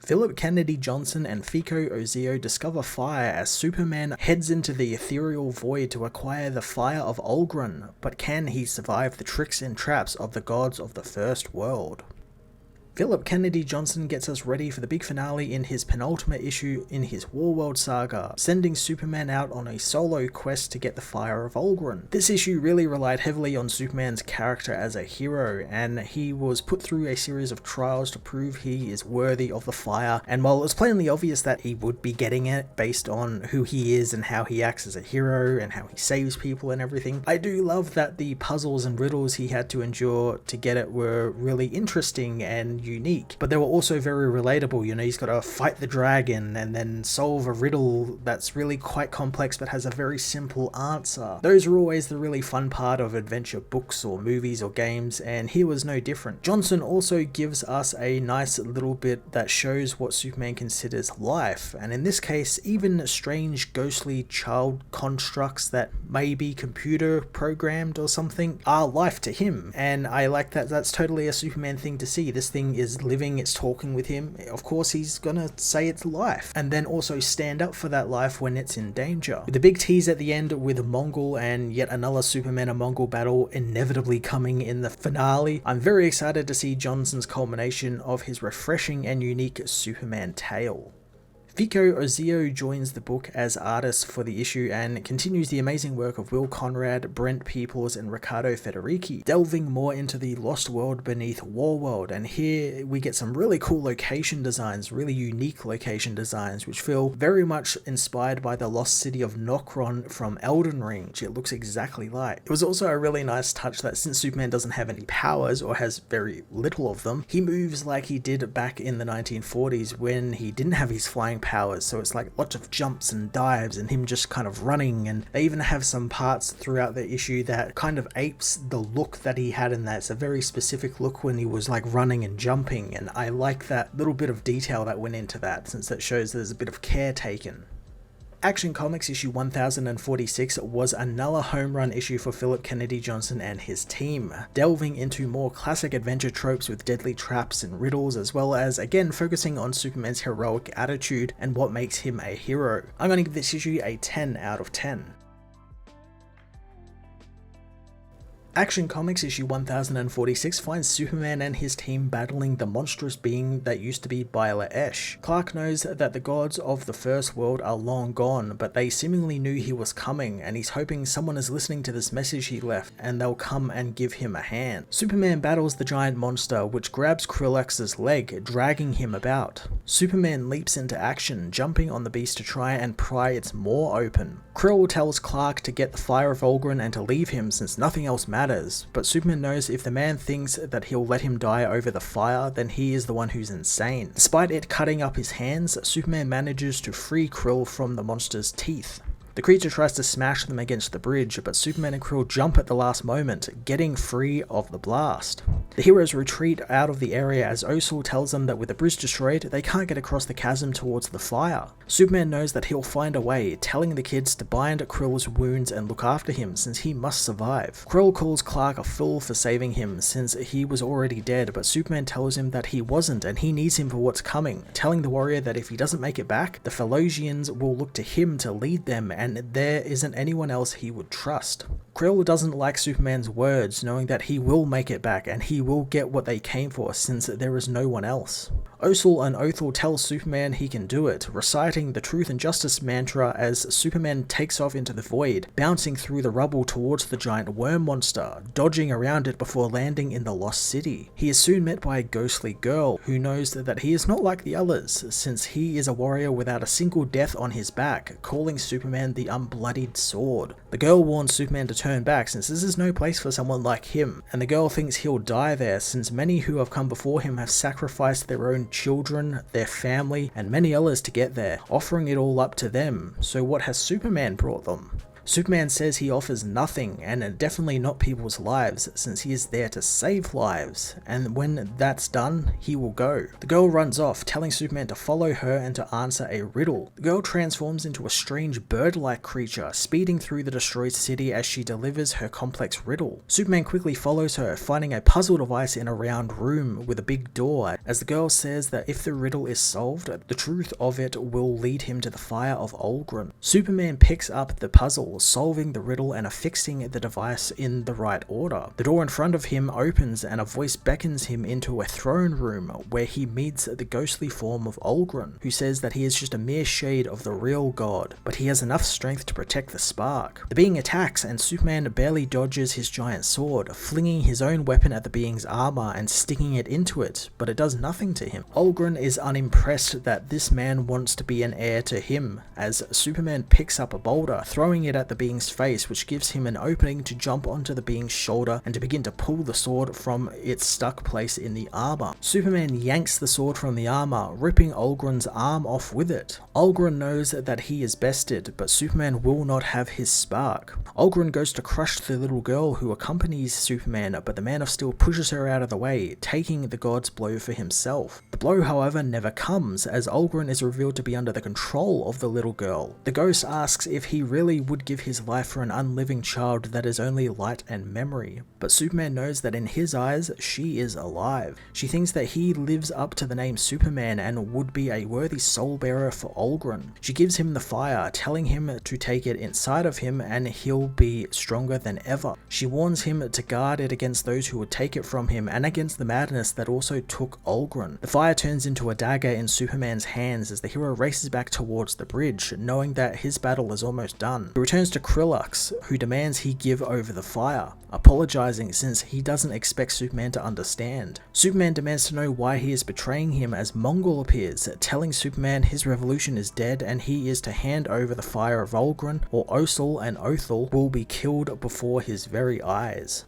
Philip Kennedy Johnson and Fico Ozio discover fire as Superman heads into the ethereal void to acquire the Fire of Olgrun, but can he survive the tricks and traps of the gods of the first world? Philip Kennedy Johnson gets us ready for the big finale in his penultimate issue in his Warworld saga, sending Superman out on a solo quest to get the Fire of Olgrun. This issue really relied heavily on Superman's character as a hero, and he was put through a series of trials to prove he is worthy of the fire, and while it was plainly obvious that he would be getting it based on who he is and how he acts as a hero and how he saves people and everything, I do love that the puzzles and riddles he had to endure to get it were really interesting and unique, but they were also very relatable. You know, he's got to fight the dragon and then solve a riddle that's really quite complex but has a very simple answer. Those are always the really fun part of adventure books or movies or games, and here was no different. Johnson also gives us a nice little bit that shows what Superman considers life, and in this case even strange ghostly child constructs that may be computer programmed or something are life to him, and I like that. That's totally a Superman thing to see. This thing is living, it's talking with him. Of course he's gonna say it's life, and then also stand up for that life when it's in danger. With the big tease at the end with Mongol and yet another Superman and Mongol battle inevitably coming in the finale, I'm very excited to see Johnson's culmination of his refreshing and unique Superman tale. Fico Ozio joins the book as artist for the issue and continues the amazing work of Will Conrad, Brent Peoples, and Riccardo Federici, delving more into the lost world beneath Warworld, and here we get some really cool location designs, really unique location designs, which feel very much inspired by the lost city of Nokron from Elden Ring, which it looks exactly like. It was also a really nice touch that since Superman doesn't have any powers, or has very little of them, he moves like he did back in the 1940s when he didn't have his flying powers, so it's like lots of jumps and dives and him just kind of running, and they even have some parts throughout the issue that kind of apes the look that he had in that. It's a very specific look when he was like running and jumping, and I like that little bit of detail that went into that, since that shows there's a bit of care taken. Action Comics issue 1046 was another home run issue for Philip Kennedy Johnson and his team, delving into more classic adventure tropes with deadly traps and riddles, as well as again focusing on Superman's heroic attitude and what makes him a hero. I'm going to give this issue a 10 out of 10. Action Comics issue 1046 finds Superman and his team battling the monstrous being that used to be Bila Esh. Clark knows that the gods of the first world are long gone, but they seemingly knew he was coming, and he's hoping someone is listening to this message he left and they'll come and give him a hand. Superman battles the giant monster, which grabs Krillex's leg, dragging him about. Superman leaps into action, jumping on the beast to try and pry its maw open. Krill tells Clark to get the Fire of Olgrun and to leave him since nothing else matters, but Superman knows if the man thinks that he'll let him die over the fire, then he is the one who's insane. Despite it cutting up his hands, Superman manages to free Krill from the monster's teeth. The creature tries to smash them against the bridge, but Superman and Krill jump at the last moment, getting free of the blast. The heroes retreat out of the area as Osul tells them that with the bridge destroyed, they can't get across the chasm towards the fire. Superman knows that he'll find a way, telling the kids to bind Krill's wounds and look after him since he must survive. Krill calls Clark a fool for saving him since he was already dead, but Superman tells him that he wasn't and he needs him for what's coming, telling the warrior that if he doesn't make it back, the Philosians will look to him to lead them and there isn't anyone else he would trust. Krill doesn't like Superman's words, knowing that he will make it back and he will get what they came for since there is no one else. Osul and Othel tell Superman he can do it, reciting the truth and justice mantra as Superman takes off into the void, bouncing through the rubble towards the giant worm monster, dodging around it before landing in the lost city. He is soon met by a ghostly girl who knows that he is not like the others, since he is a warrior without a single death on his back, calling Superman the unbloodied sword. The girl warns Superman to turn back since this is no place for someone like him, and the girl thinks he'll die there since many who have come before him have sacrificed their own children, their family, and many others to get there, offering it all up to them. So what has Superman brought them? Superman says he offers nothing, and definitely not people's lives, since he is there to save lives, and when that's done, he will go. The girl runs off, telling Superman to follow her and to answer a riddle. The girl transforms into a strange bird-like creature, speeding through the destroyed city as she delivers her complex riddle. Superman quickly follows her, finding a puzzle device in a round room with a big door, as the girl says that if the riddle is solved, the truth of it will lead him to the Fire of Olgrun. Superman picks up the puzzle, solving the riddle and affixing the device in the right order. The door in front of him opens and a voice beckons him into a throne room where he meets the ghostly form of Olgrun, who says that he is just a mere shade of the real god, but he has enough strength to protect the spark. The being attacks and Superman barely dodges his giant sword, flinging his own weapon at the being's armor and sticking it into it, but it does nothing to him. Olgrun is unimpressed that this man wants to be an heir to him, as Superman picks up a boulder, throwing it at the being's face, which gives him an opening to jump onto the being's shoulder and to begin to pull the sword from its stuck place in the armor. Superman yanks the sword from the armor, ripping Olgrun's arm off with it. Olgrun knows that he is bested, but Superman will not have his spark. Olgrun goes to crush the little girl who accompanies Superman, but the Man of Steel pushes her out of the way, taking the god's blow for himself. The blow, however, never comes, as Olgrun is revealed to be under the control of the little girl. The ghost asks if he really would give his life for an unliving child that is only light and memory, but Superman knows that in his eyes, she is alive. She thinks that he lives up to the name Superman and would be a worthy soul bearer for Olgrun. She gives him the fire, telling him to take it inside of him and he'll be stronger than ever. She warns him to guard it against those who would take it from him and against the madness that also took Olgrun. The fire turns into a dagger in Superman's hands as the hero races back towards the bridge, knowing that his battle is almost done. He returns to Krillux, who demands he give over the fire, apologizing since he doesn't expect Superman to understand. Superman demands to know why he is betraying him as Mongol appears, telling Superman his revolution is dead and he is to hand over the Fire of Olgrun, or Osel and Othel will be killed before his very eyes.